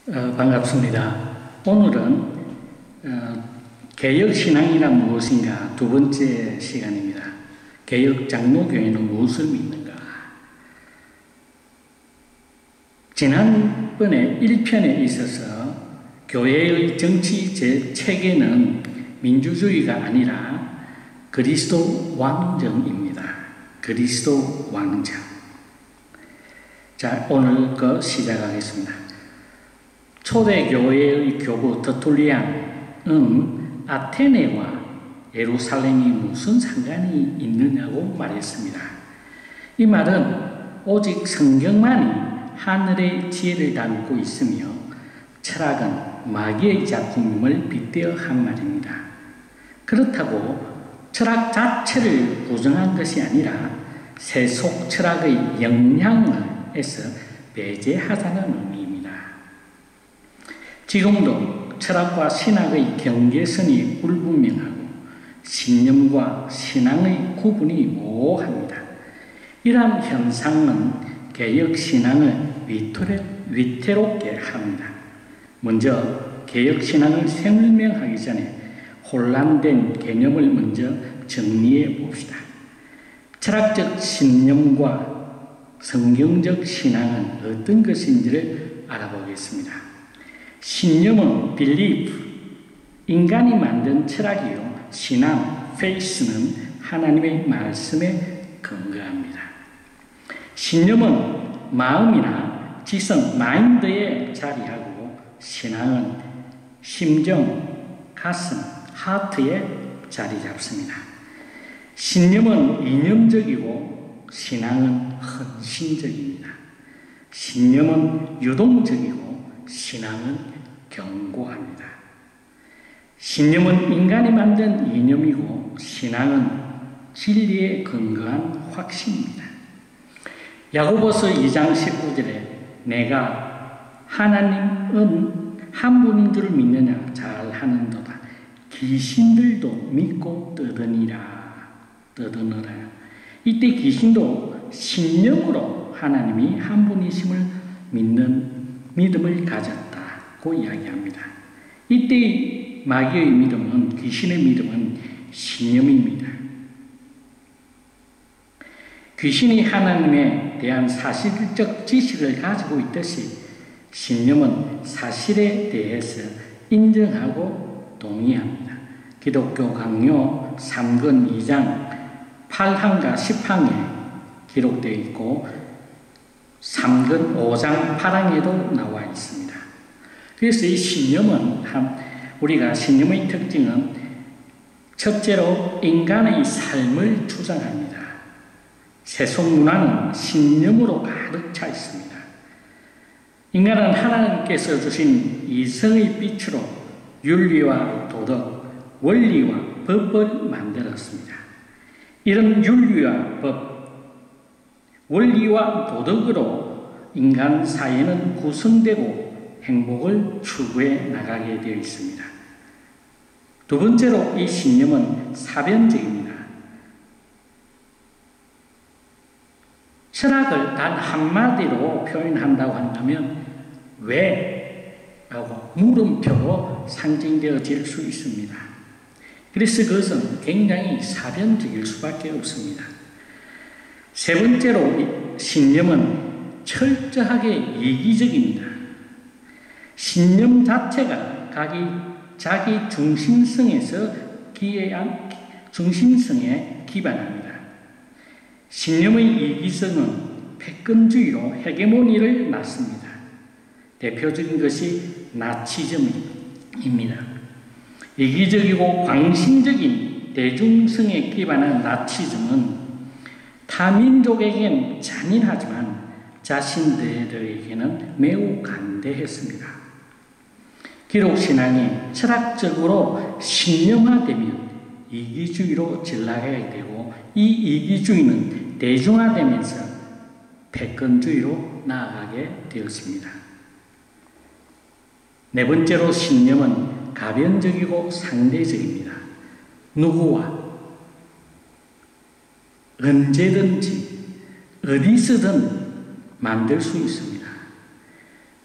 반갑습니다. 오늘은 개혁신앙이란 무엇인가 두 번째 시간입니다. 개혁장로교회는 무엇을 믿는가? 지난번에 1편에 있어서 교회의 정치 체계는 민주주의가 아니라 그리스도 왕정입니다. 그리스도 왕정. 자, 오늘 시작하겠습니다. 초대교회의 교부 터툴리안은 아테네와 예루살렘이 무슨 상관이 있느냐고 말했습니다. 이 말은 오직 성경만이 하늘의 지혜를 담고 있으며 철학은 마귀의 작품임을 빗대어 한 말입니다. 그렇다고 철학 자체를 부정한 것이 아니라 세속 철학의 영향에서 배제하자는 의미입니다. 지금도 철학과 신학의 경계선이 불분명하고 신념과 신앙의 구분이 모호합니다. 이러한 현상은 개혁신앙을 위태롭게 합니다. 먼저 개혁신앙을 설명하기 전에 혼란된 개념을 먼저 정리해 봅시다. 철학적 신념과 성경적 신앙은 어떤 것인지를 알아보겠습니다. 신념은 belief, 인간이 만든 철학이요. 신앙, faith는 하나님의 말씀에 근거합니다. 신념은 마음이나 지성, 마인드에 자리하고 신앙은 심정, 가슴, 하트에 자리 잡습니다. 신념은 이념적이고 신앙은 헌신적입니다. 신념은 유동적이고 신앙은 견고합니다. 신념은 인간이 만든 이념이고 신앙은 진리에 근거한 확신입니다. 야고보서 2장 19절에 내가 하나님은 한 분인 줄 믿느냐 잘 하는도다. 귀신들도 믿고 떠드느라. 이때 귀신도 신념으로 하나님이 한 분이심을 믿는 믿음을 가졌다고 이야기합니다. 이때 마귀의 믿음은, 귀신의 믿음은 신념입니다. 귀신이 하나님에 대한 사실적 지식을 가지고 있듯이 신념은 사실에 대해서 인정하고 동의합니다. 기독교 강요 3권 2장 8항과 10항에 기록되어 있고 3권 5장 8항에도 나와 있습니다. 그래서 이 신념은 우리가 신념의 특징은 첫째로 인간의 삶을 주장합니다. 세속 문화는 신념으로 가득 차 있습니다. 인간은 하나님께서 주신 이성의 빛으로 윤리와 도덕, 원리와 법을 만들었습니다. 이런 윤리와 법, 원리와 도덕으로 인간 사회는 구성되고 행복을 추구해 나가게 되어 있습니다. 두 번째로 이 신념은 사변적입니다. 철학을 단 한마디로 표현한다고 한다면 왜? 라고 물음표로 상징되어질 수 있습니다. 그래서 그것은 굉장히 사변적일 수밖에 없습니다. 세 번째로 신념은 철저하게 이기적입니다. 신념 자체가 자기 중심성에 기반합니다. 신념의 이기성은 패권주의로 헤게모니를 낳습니다. 대표적인 것이 나치즘입니다. 이기적이고 광신적인 대중성에 기반한 나치즘은 타민족에겐 잔인하지만 자신들에게는 매우 간대했습니다. 기독신앙이 철학적으로 신념화되면 이기주의로 전락하게 되고 이 이기주의는 대중화되면서 패권주의로 나아가게 되었습니다. 네 번째로 신념은 가변적이고 상대적입니다. 누구와 언제든지 어디서든 만들 수 있습니다.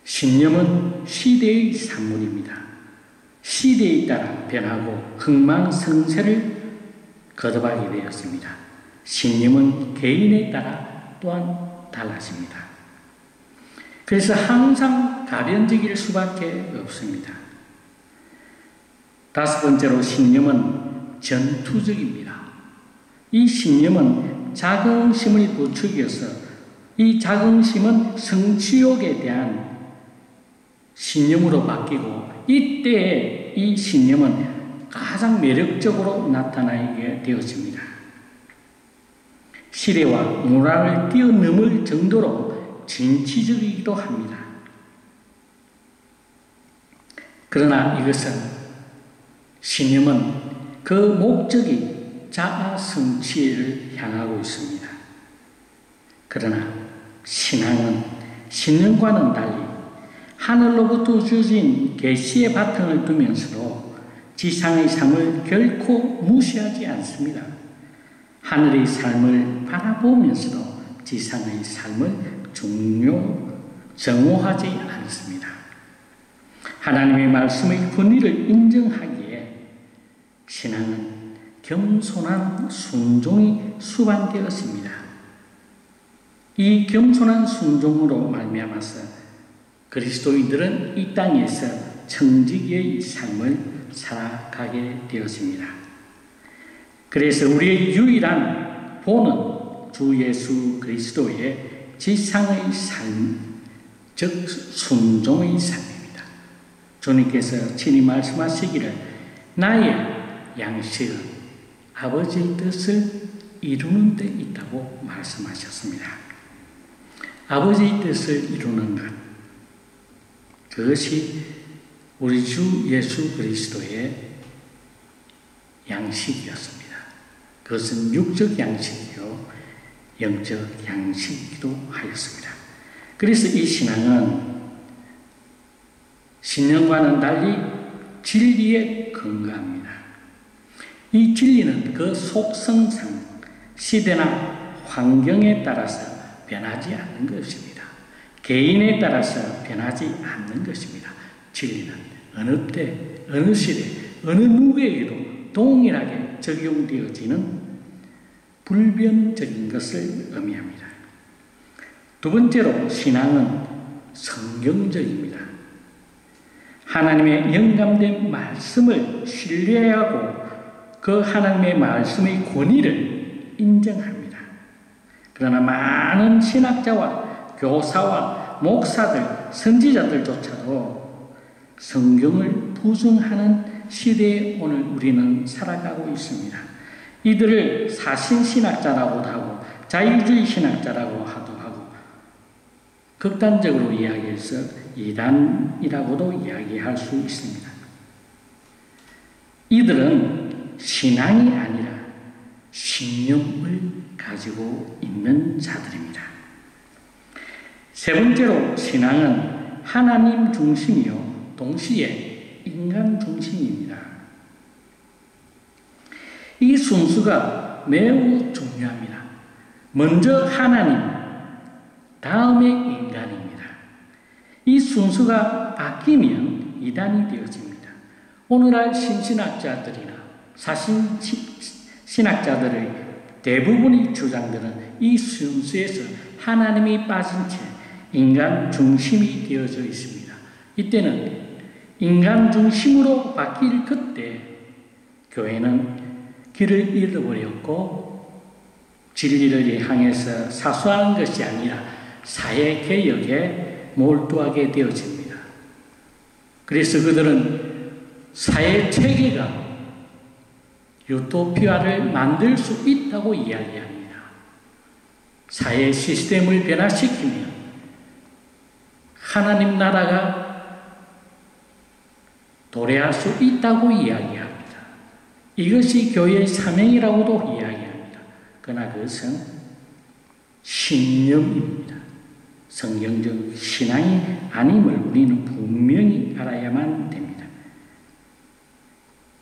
신념은 시대의 산물입니다. 시대에 따라 변하고 흥망성쇠를 거듭하게 되었습니다. 신념은 개인에 따라 또한 달라집니다. 그래서 항상 가변적일 수밖에 없습니다. 다섯 번째로 신념은 전투적입니다. 이 신념은 자긍심의 부축이어서 이 자긍심은 성취욕에 대한 신념으로 바뀌고 이때 이 신념은 가장 매력적으로 나타나게 되었습니다. 시대와 문화를 뛰어넘을 정도로 진취적이기도 합니다. 그러나 이것은 신념은 그 목적이 자아 성취를 향하고 있습니다. 그러나 신앙은 신념과는 달리 하늘로부터 주어진 계시의 바탕을 두면서도 지상의 삶을 결코 무시하지 않습니다. 하늘의 삶을 바라보면서도 지상의 삶을 정오하지 않습니다. 하나님의 말씀의 권위를 인정하기에 신앙은 겸손한 순종이 수반되었습니다. 이 겸손한 순종으로 말미암아서 그리스도인들은 이 땅에서 청지기의 삶을 살아가게 되었습니다. 그래서 우리의 유일한 본은 주 예수 그리스도의 지상의 삶, 즉 순종의 삶입니다. 주님께서 친히 말씀하시기를 나의 양식은 아버지의 뜻을 이루는 데 있다고 말씀하셨습니다. 아버지의 뜻을 이루는 것, 그것이 우리 주 예수 그리스도의 양식이었습니다. 그것은 육적 양식이요 영적 양식이기도 하였습니다. 그래서 이 신앙은 신념과는 달리 진리에 근거합니다. 이 진리는 그 속성상 시대나 환경에 따라서 변하지 않는 것입니다. 개인에 따라서 변하지 않는 것입니다. 진리는 어느 때, 어느 시대, 어느 누구에게도 동일하게 적용되어지는 불변적인 것을 의미합니다. 두 번째로 신앙은 성경적입니다. 하나님의 영감된 말씀을 신뢰하고 그 하나님의 말씀의 권위를 인정합니다. 그러나 많은 신학자와 교사와 목사들, 선지자들조차도 성경을 부정하는 시대에 오늘 우리는 살아가고 있습니다. 이들을 사신신학자라고도 하고 자유주의 신학자라고 하도 하고 극단적으로 이야기해서 이단이라고도 이야기할 수 있습니다. 이들은 신앙이 아니라 신념을 가지고 있는 자들입니다. 세 번째로 신앙은 하나님 중심이요 동시에 인간 중심입니다. 이 순수가 매우 중요합니다. 먼저 하나님, 다음에 인간입니다. 이 순수가 바뀌면 이단이 되어집니다. 오늘날 신신학자들이나 사신신학자들의 대부분의 주장들은 이 순수에서 하나님이 빠진 채 인간 중심이 되어져 있습니다. 이때는 인간 중심으로 바뀔 그때 교회는 길을 잃어버렸고 진리를 향해서 사수하는 것이 아니라 사회개혁에 몰두하게 되어집니다. 그래서 그들은 사회체계가 유토피아를 만들 수 있다고 이야기합니다. 사회 시스템을 변화시키면 하나님 나라가 도래할 수 있다고 이야기합니다. 이것이 교회의 사명이라고도 이야기합니다. 그러나 그것은 신념입니다. 성경적 신앙이 아님을 우리는 분명히 알아야만 됩니다.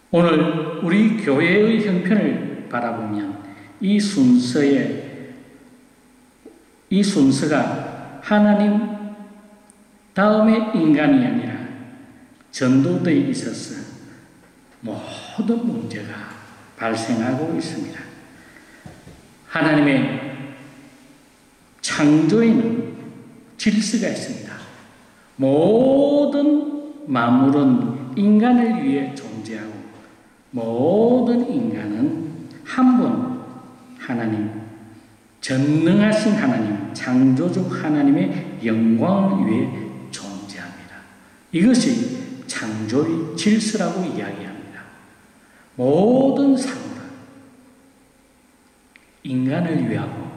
오늘 우리 교회의 형편을 바라보면 이 순서가 하나님 다음에 인간이 아니라 전도되어 있어서 모든 문제가 발생하고 있습니다. 하나님의 창조에는 질서가 있습니다. 모든 만물은 인간을 위해 존재하고 모든 인간은 한 분 하나님, 전능하신 하나님, 창조주 하나님의 영광을 위해 존재합니다. 이것이 창조의 질서라고 이야기합니다. 모든 사물은 인간을 위하고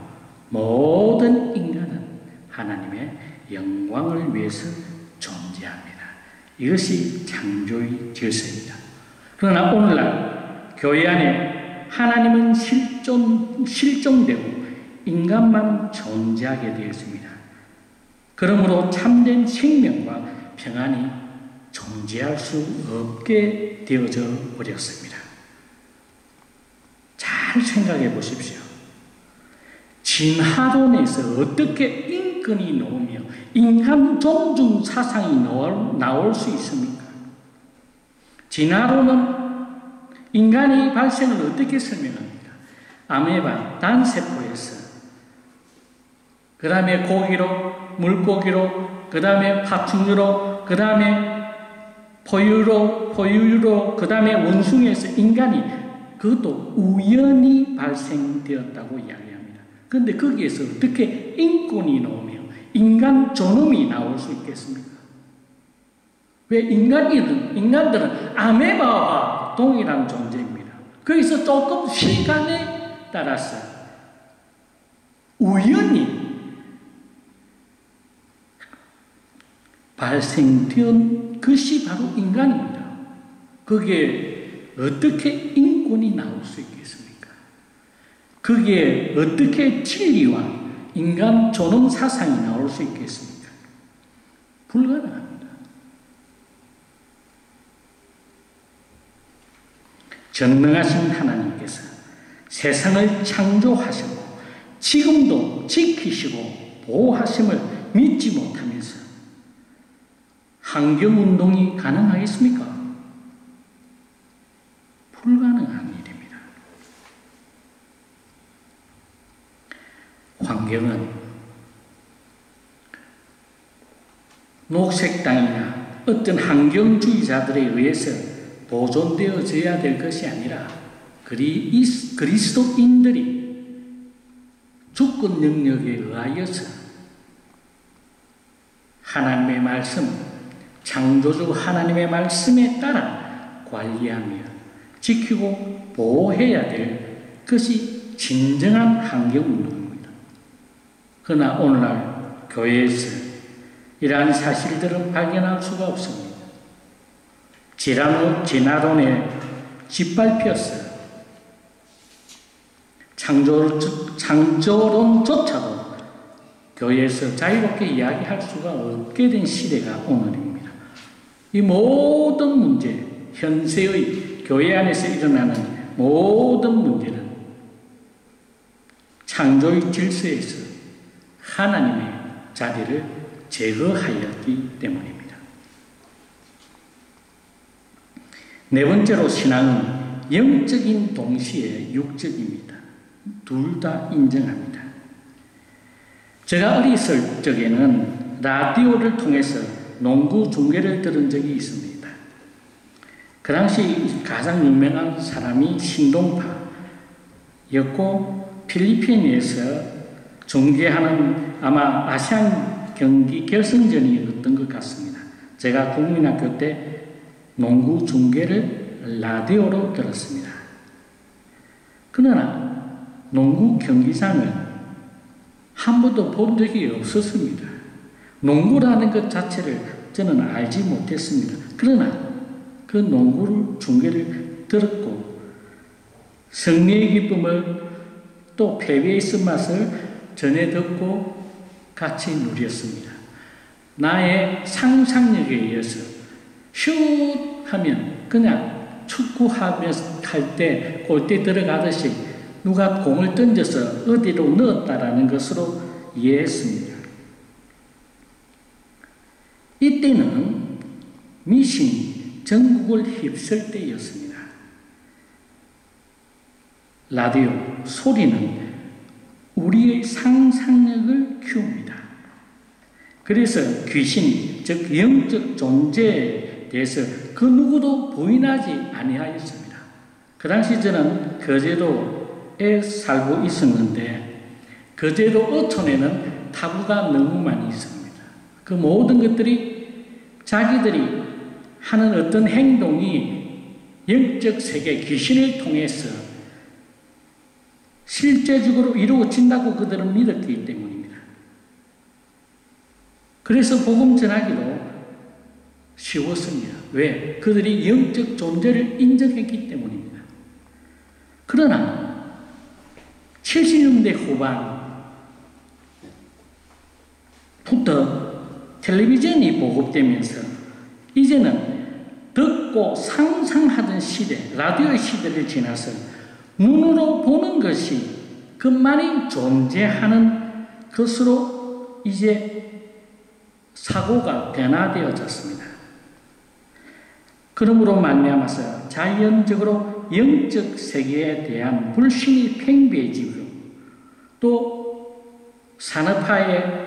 모든 인간은 하나님의 영광을 위해서 존재합니다. 이것이 창조의 질서입니다. 그러나 오늘날 교회 안에 하나님은 실종되고 인간만 존재하게 되었습니다. 그러므로 참된 생명과 평안이 존재할 수 없게 되어져 버렸습니다. 잘 생각해 보십시오. 진화론에서 어떻게 인권이 나오며 인간 존중 사상이 나올 수 있습니까? 진화론은 인간의 발생을 어떻게 설명합니까? 아메바, 단세포에서 그 다음에 고기로, 물고기로, 그 다음에 파충류로, 그 다음에 포유류로, 그 다음에 원숭이에서 인간이 그것도 우연히 발생되었다고 이야기합니다. 그런데 거기에서 어떻게 인권이 나오며 인간 존엄이 나올 수 있겠습니까? 왜 인간들은 아메바와 동일한 존재입니다. 거기서 조금 시간에 따라서 우연히 발생된 것이 바로 인간입니다. 거기에 어떻게 인권이 나올 수 있겠습니까? 거기에 어떻게 진리와 인간 존엄 사상이 나올 수 있겠습니까? 불가능합니다. 전능하신 하나님께서 세상을 창조하시고 지금도 지키시고 보호하심을 믿지 못하면서 환경운동이 가능하겠습니까? 불가능한 일입니다. 환경은 녹색당이나 어떤 환경주의자들에 의해서 보존되어져야 될 것이 아니라 그리스도인들이 주권 영역에 의하여서 하나님의 말씀, 창조주 하나님의 말씀에 따라 관리하며 지키고 보호해야 될 것이 진정한 환경운동입니다. 그러나 오늘날 교회에서 이러한 사실들은 발견할 수가 없습니다. 진화론에 짓밟혀서 창조론조차도 교회에서 자유롭게 이야기할 수가 없게 된 시대가 오늘입니다. 이 모든 문제, 현세의 교회 안에서 일어나는 모든 문제는 창조의 질서에서 하나님의 자리를 제거하였기 때문입니다. 네 번째로 신앙은 영적인 동시에 육적입니다. 둘 다 인정합니다. 제가 어렸을 적에는 라디오를 통해서 농구 중계를 들은 적이 있습니다. 그 당시 가장 유명한 사람이 신동파였고 필리핀에서 중계하는 아마 아시안 경기 결승전이었던 것 같습니다. 제가 국민학교 때 농구 중계를 라디오로 들었습니다. 그러나 농구 경기장을 한 번도 본 적이 없었습니다. 농구라는 것 자체를 저는 알지 못했습니다. 그러나 그 농구 중계를 들었고 승리의 기쁨을 또 패배의 쓴맛을 전해 듣고 같이 누렸습니다. 나의 상상력에 의해서 슛 하면 그냥 축구하며 할 때 골대 들어가듯이 누가 공을 던져서 어디로 넣었다라는 것으로 이해했습니다. 이때는 미신이 전국을 휩쓸 때였습니다. 라디오 소리는 우리의 상상력을 키웁니다. 그래서 귀신, 즉 영적 존재에 대해서 그 누구도 부인하지 아니하였습니다. 그 당시 저는 거제도에 살고 있었는데 거제도 어촌에는 타부가 너무 많이 있습니다. 그 모든 것들이 자기들이 하는 어떤 행동이 영적 세계 귀신을 통해서 실제적으로 이루어진다고 그들은 믿었기 때문입니다. 그래서 복음 전하기도 쉬웠습니다. 왜? 그들이 영적 존재를 인정했기 때문입니다. 그러나 70년대 후반부터 텔레비전이 보급되면서 이제는 듣고 상상하던 시대, 라디오의 시대를 지나서 눈으로 보는 것이 그만이 존재하는 것으로 이제 사고가 변화되어졌습니다. 그러므로 말미암아서 자연적으로 영적 세계에 대한 불신이 팽배해지고 또 산업화의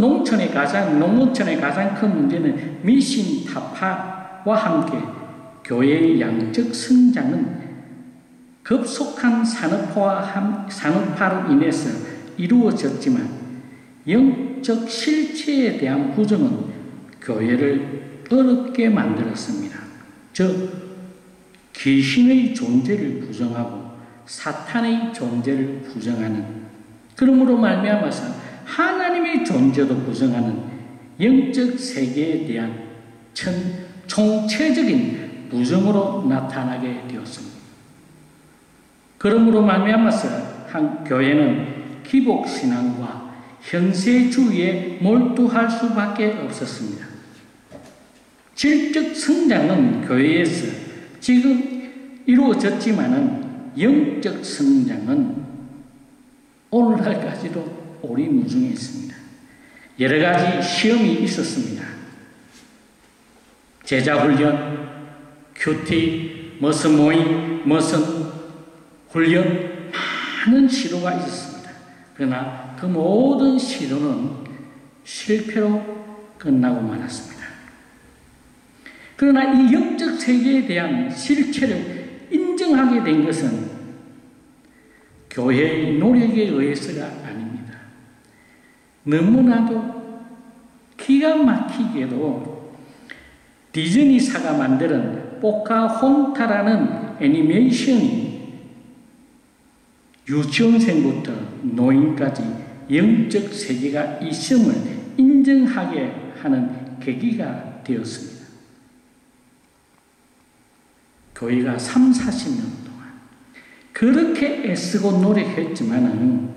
농촌의 가장 큰 문제는 미신 타파와 함께 교회의 양적 성장은 급속한 산업화로 인해서 이루어졌지만 영적 실체에 대한 부정은 교회를 어렵게 만들었습니다. 즉 귀신의 존재를 부정하고 사탄의 존재를 부정하는, 그러므로 말미암아서 하나님의 존재도 부정하는 영적 세계에 대한 총체적인 부정으로 나타나게 되었습니다. 그러므로 말미암아서 한 교회는 기복신앙과 현세주의에 몰두할 수밖에 없었습니다. 질적 성장은 교회에서 지금 이루어졌지만은 영적 성장은 오늘날까지도 오리무중했습니다. 여러 가지 시험이 있었습니다. 제자훈련, 큐티, 무슨 모임, 무슨 훈련, 많은 시도가 있었습니다. 그러나 그 모든 시도는 실패로 끝나고 말았습니다. 그러나 이 영적 세계에 대한 실체를 인정하게 된 것은 교회의 노력에 의해서가 아닙니다. 너무나도 기가 막히게도 디즈니사가 만든 포카혼타라는 애니메이션이 유치원생부터 노인까지 영적 세계가 있음을 인정하게 하는 계기가 되었습니다. 교회가 30-40년 동안 그렇게 애쓰고 노력했지만은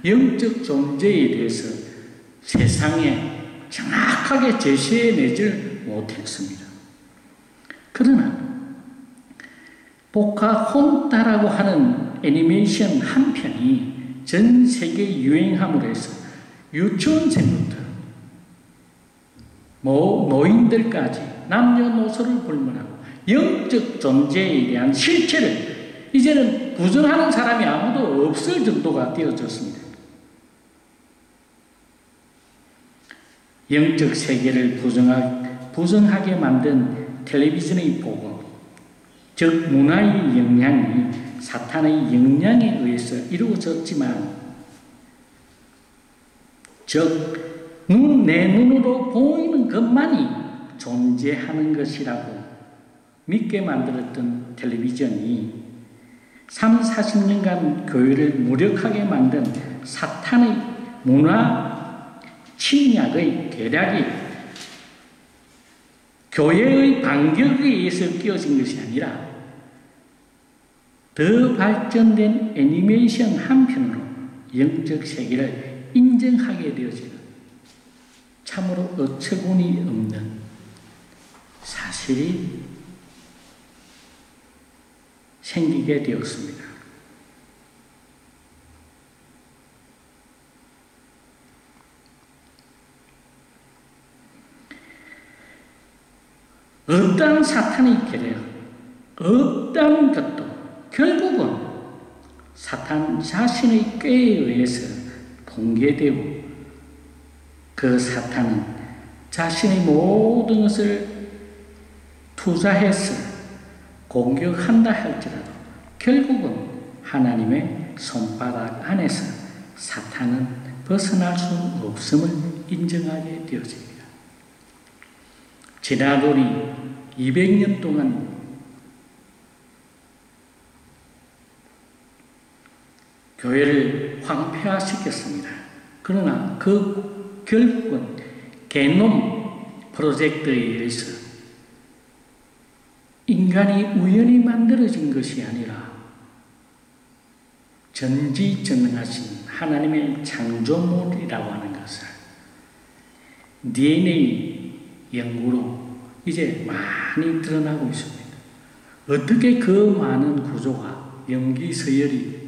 영적 존재에 대해서 세상에 정확하게 제시해내질 못했습니다. 그러나 포카혼타라고 하는 애니메이션 한 편이 전 세계에 유행함으로 해서 유치원생부터 노인들까지 남녀노소를 불문하고 영적 존재에 대한 실체를 이제는 부정하는 사람이 아무도 없을 정도가 되어졌습니다. 영적 세계를 부정하게 만든 텔레비전의 보고, 즉 문화의 영향이 사탄의 영향에 의해서 이루어졌지만, 즉 내 눈으로 보이는 것만이 존재하는 것이라고 믿게 만들었던 텔레비전이 30-40년간 교회를 무력하게 만든 사탄의 문화 침략의 계략이 교회의 반격에 의해서 끼워진 것이 아니라 더 발전된 애니메이션 한 편으로 영적 세계를 인정하게 되어지는 참으로 어처구니 없는 사실이 생기게 되었습니다. 어떠한 사탄의 계략, 어떠한 것도 결국은 사탄 자신의 꾀에 의해서 붕괴되고 그 사탄은 자신의 모든 것을 투자해서 공격한다 할지라도 결국은 하나님의 손바닥 안에서 사탄은 벗어날 수 없음을 인정하게 되어집니다. 지나돌이 200년 동안 교회를 황폐화시켰습니다. 그러나 그 결국은 게놈 프로젝트에 의해서 인간이 우연히 만들어진 것이 아니라 전지전능하신 하나님의 창조물이라고 하는 것을 DNA 연구로 이제 많이 드러나고 있습니다. 어떻게 그 많은 구조가 염기서열이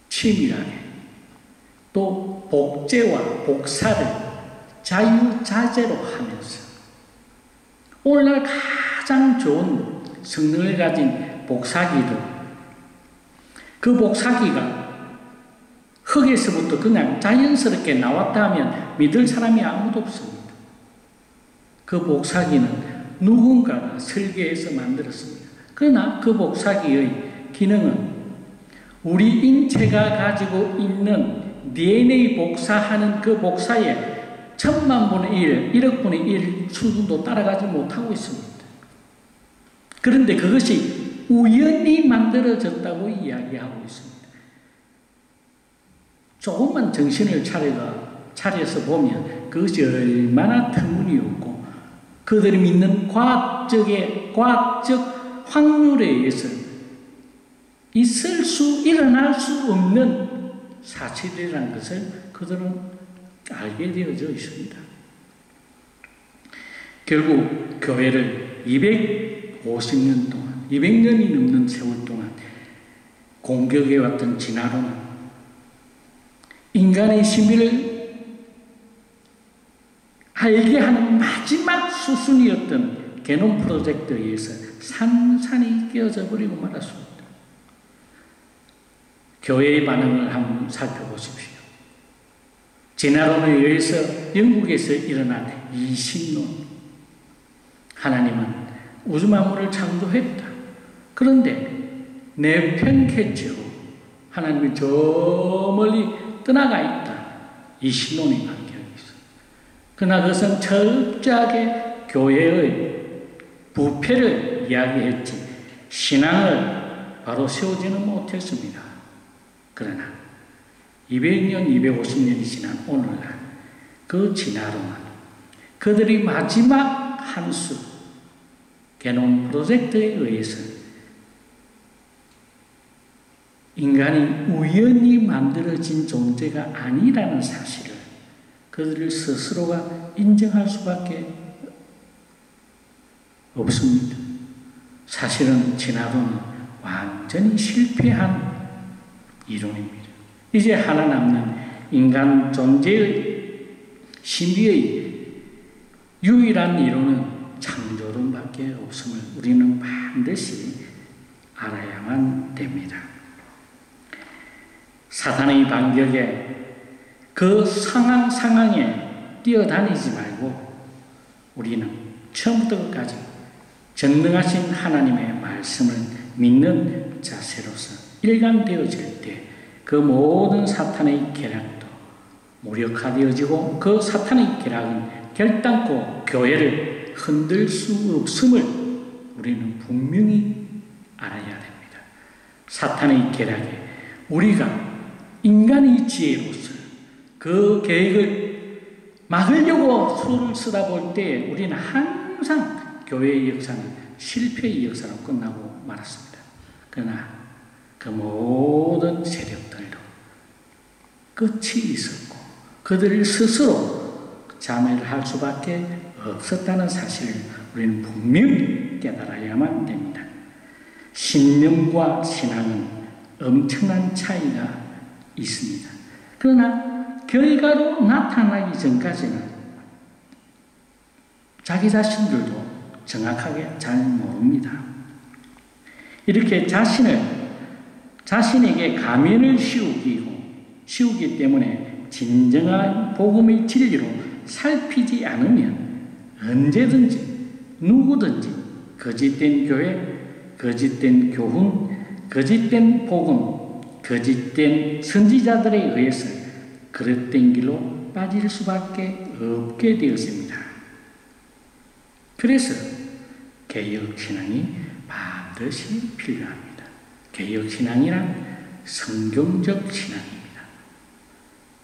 치밀하게 또 복제와 복사를 자유자재로 하면서 오늘날 가장 좋은 성능을 가진 복사기도 그 복사기가 흙에서부터 그냥 자연스럽게 나왔다 하면 믿을 사람이 아무도 없습니다. 그 복사기는 누군가가 설계해서 만들었습니다. 그러나 그 복사기의 기능은 우리 인체가 가지고 있는 DNA 복사하는 그 복사에 1000만 분의 1, 1억 분의 1 수준도 따라가지 못하고 있습니다. 그런데 그것이 우연히 만들어졌다고 이야기하고 있습니다. 조금만 정신을 차려서 보면 그것이 얼마나 터무니없고 그들이 믿는 과학적 확률에 의해서 일어날 수 없는 사실이라는 것을 그들은 알게 되어져 있습니다. 결국 교회를 250년 동안, 200년이 넘는 세월 동안 공격해왔던 진화론은 인간의 심의를 알게 하는 마지막 수순이었던 게놈 프로젝트에 의해서 산산이 깨어져 버리고 말았습니다. 교회의 반응을 한번 살펴보십시오. 진화론에 의해서 영국에서 일어난 이신론. 하나님은 우주만물을 창조했다. 그런데 내팽개치로 하나님이 저 멀리 떠나가 있다. 이 신론이 관계가 있어. 그러나 그것은 철저하게 교회의 부패를 이야기했지 신앙을 바로 세우지는 못했습니다. 그러나 200년, 250년이 지난 오늘날 그 진화론은 그들이 마지막 한수 게놈 프로젝트에 의해서 인간이 우연히 만들어진 존재가 아니라는 사실을 그들 스스로가 인정할 수밖에 없습니다. 사실은 진화론은 완전히 실패한 이론입니다. 이제 하나 남는 인간 존재의 신비의 유일한 이론은 창조론밖에 없음을 우리는 반드시 알아야만 됩니다. 사탄의 반격에 그 상황에 뛰어다니지 말고 우리는 처음부터 끝까지 전능하신 하나님의 말씀을 믿는 자세로서 일관되어질 때 그 모든 사탄의 계략도 무력화되어지고 그 사탄의 계략은 결단코 교회를 흔들 수 없음을 우리는 분명히 알아야 됩니다. 사탄의 계략에 우리가 인간의 지혜로서 그 계획을 막으려고 수를 쓰다 볼 때 우리는 항상 교회의 역사는 실패의 역사로 끝나고 말았습니다. 그러나 그 모든 세력들도 끝이 있었고 그들 스스로 자멸을 할 수밖에 없었다는 사실을 우리는 분명히 깨달아야만 됩니다. 신념과 신앙은 엄청난 차이가 있습니다. 그러나 결과로 나타나기 전까지는 자기 자신들도 정확하게 잘 모릅니다. 이렇게 자신에게 가면을 씌우기 때문에 진정한 복음의 진리로 살피지 않으면 언제든지 누구든지 거짓된 교회, 거짓된 교훈, 거짓된 복음, 거짓된 선지자들에 의해서 그릇된 길로 빠질 수밖에 없게 되었습니다. 그래서 개혁신앙이 반드시 필요합니다. 개혁신앙이란 성경적 신앙입니다.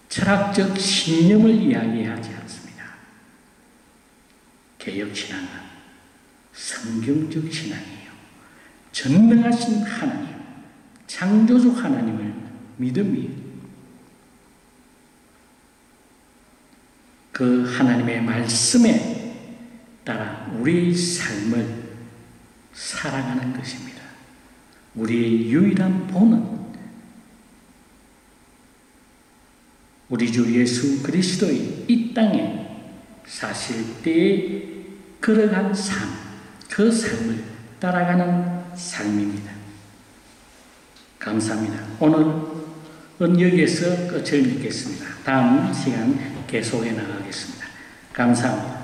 철학적 신념을 이야기하지 않습니다. 개혁신앙은 성경적 신앙이에요. 전능하신 하나님, 창조주 하나님을 믿음이에요. 그 하나님의 말씀에 따라 우리의 삶을 살아가는 것입니다. 우리의 유일한 본은 우리 주 예수 그리스도의 이 땅에 사실 때에 걸어간 삶, 그 삶을 따라가는 삶입니다. 감사합니다. 오늘은 여기에서 끝을 맺겠습니다. 다음 시간 계속해 나가겠습니다. 감사합니다.